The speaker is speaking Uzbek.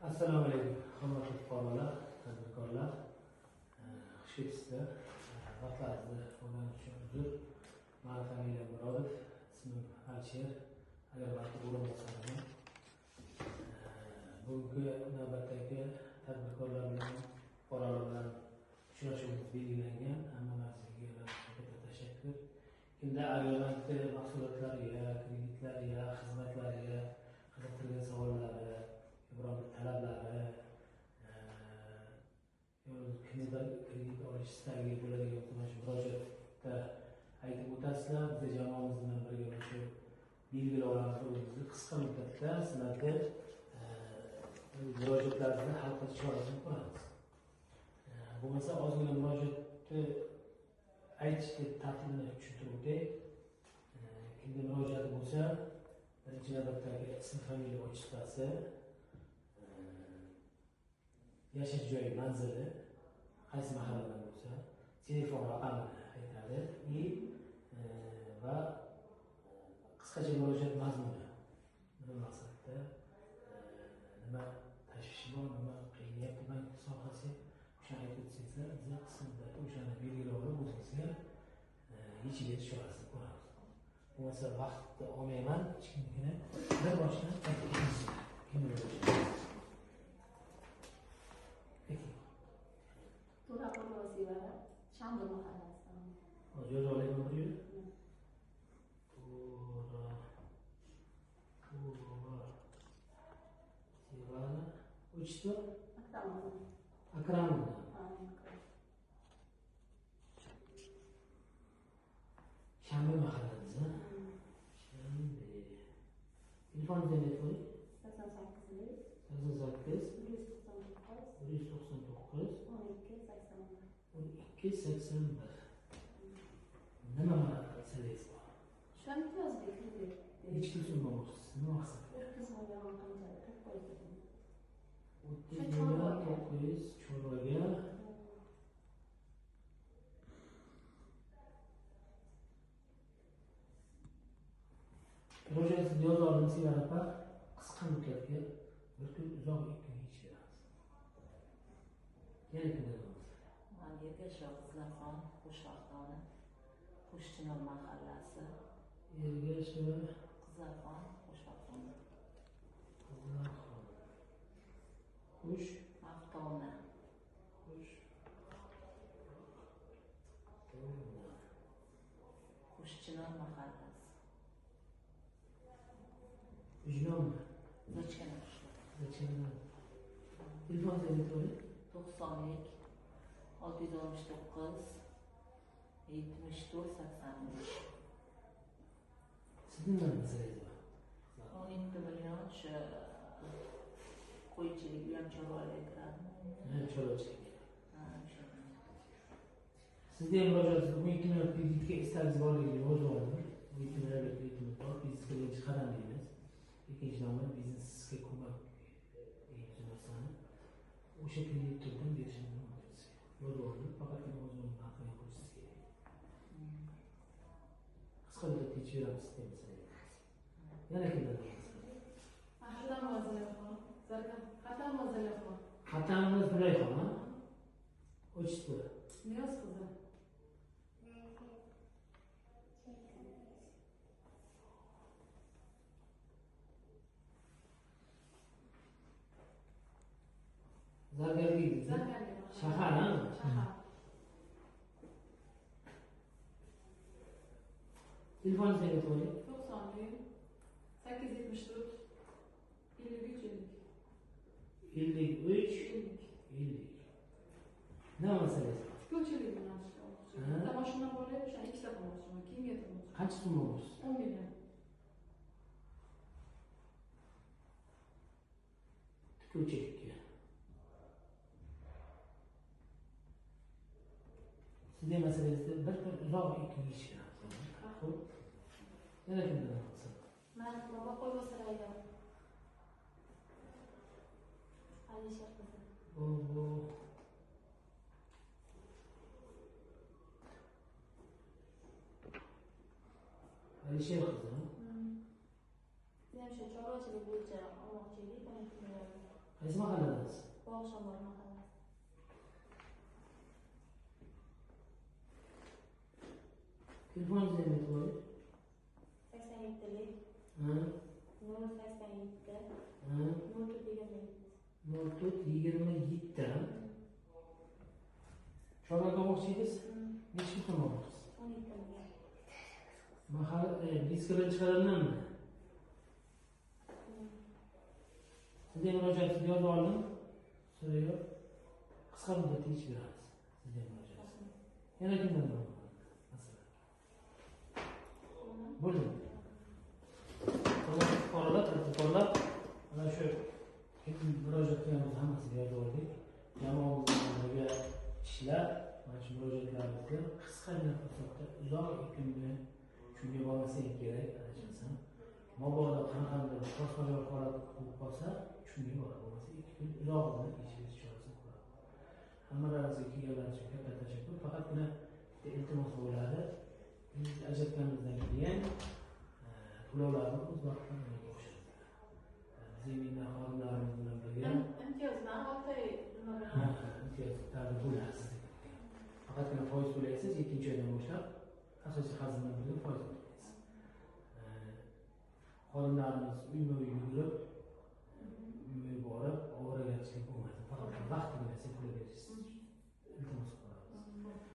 Assalomu alaykum, hurmatli fuqarolar, tadbirkorlar, xush kelibsizlar. Vaqtlaringizni bo'lgani uchun uzr. Meni familiyam Murodov, ismim Alisher, agar vaqti o'rinbosariman. Bugungi navbatdagi tadbirkorlar bilan, fuqarolar bilan uchrashuvimiz belgilangan. Hamma narsaga katta tashakkur. Kimda agrobank mahsulotlariga, kreditlariga, xizmatlariga qiziqtirgan savollari, biron talablari, kimdir kredit olish istagi bo'ladigan mana shu murojaatda aytib o'tasizlar. Biz jamoamiz bilan birga shu belgilab olamiz. O'zimizni qisqa muddatda sizlarga murojaatlaringizni hal qilish chorasini ko'ramiz. Bo'lmasa ozgina murojaatni aytishga tartibini tushuntirib o'tay. Kimda murojaati bo'lsa, birinchi navbatdagi ism, familiya, ochistasi, yashash joyi, manzili, qaysi mahalladan bo'lsa, telefon raqamini aytadi va qisqacha murojaat mazmuni, nima maqsadda, nima tashvishi bor, nima qiyinyapti bank sohasi, o'shani aytib o'tsangizlar, biz qisqa muddatda o'shani belgilab olib o'zimizga yechib berish chorasini ko'ramiz. Bo'lmasa vaqtni olmayman, hech kimgina bir boshdan aytib o'tamiz. To'raqul Roziyeva, Shamdul mahallasidan. Hozir olaymi bir yo'l? Roziyeva, uchta? Akramov. Shambi mahallasi. Telefoningizni aytib qo'ying. 88 199 1281. Nima masalangiz bor? Shu imtiyozga kirdik. Necha pul so'm olmoqchisiz? Nima maqsad? 30 million qanchalik? 30 million 900 chorvaga. Murojaatni yoza oldim Sevara opa, qisqa muddatga bir kun, uzoq 2 kun yechib beramiz. Yana kimlar bor? Ergashev Qizlarxon, Qo'shvaqtoni, Qo'shchinor mahallasi. Ergashev Qizlarxon, Qo'shvaqtoni. Qizlarxon. Qo'shvaqtoni. Qo'shchinor mahallasi. Ujnom. Zachkana. Telefon telefoni 90 669 74 85. Sizning nima masalangiz bor? 12 million shu qo'ychilik bilan chorvalarga kiradi. Chorvachilik. Sizda ham murojaat, bu 2 million kreditga istagingiz borligini yozib oldim. Bu 2 million kreditimiz bor, bizga birinchi qadam deymiz. Ikkinchi navbat biznesga ko'mak deymiz narsani. O'sha kredit turdan berishingiz mumkin. Yozib oldim, faqatgina o'zingizni haqini qo'yishingiz kerak. Qisqa muddatda yechib beramiz deymiz. Yana kimlar bor? Xatamimiz Nurayxon. Ochdi. Niyoz qizi. Zargarlik. Shahar, ha? Shahar. Telefoningizni aytib qo'ying. 90 874 53 53 nima masalangiz bor? Tikuvchilik bilan shug'ullanmoqchi. Bitta mashina bor edi, o'shani ikkita qilmoqchiman. Kimga aytmoqchi? Qancha so'm olmoqchisiz? 10 million. Tikuvchilikka. Sizning masalangizda bir kun uzoq 2 kun yechishamiz. Xo'p. Yana kimdan maqsad? Men baba qo'ymasaraydi. Alisher qizi. Alisher qizi. Ham shu chorvachilik bo'yicha olmoqchi edik, Qaysi mahalladasiz? Bog'shamol mahallasi. Telefoningizni aytib qo'ying. 87lik Ha, 087 ha. 0427. Sho'rva olmoqchisiz? Necha kun olmoqchisiz? 12 million. Mahalla diskadan chiqarilganmi? Sizga murojaatingizni yozib oldim. So'rayyor. Qisqa muddatda yechib beramiz. Sizga murojaatingizni. Yana kimdan bor? Masalan. Bo'ldi. Fuqarolar mana shu murojaat qilganimiz hammasiga yozib oldik. Jamoamizga ishlar mana shu murojaatlarimizni qisqagina fursatda uzoq 2 kunni shunga bormasak kerak adashmasam. Mabodo qanaqadir force-majeure holat bo'lib qolsa, shunga boradi. Bo'lmasa 2 kun uzoqroq ishingiz chorasi ko'radi. Hammalaringizga kelganlar uchun katta tashakkur. Faqatgina bitta iltimos bo'ladi. Biz ajratganimizdan keyin to'lovlarni o'z vaqtida amalga oshiramiz. Bizning xodimlarimiz bilan birga imtiyozdan 6 oy nima bilan? imtiyoz ta'lim bo'ladi. Faqatgina foiz to'laysiz 7-oydan boshlab asosiy xazina bilan foiz to'laysiz. Xodimlarimiz uyma-uy yugurib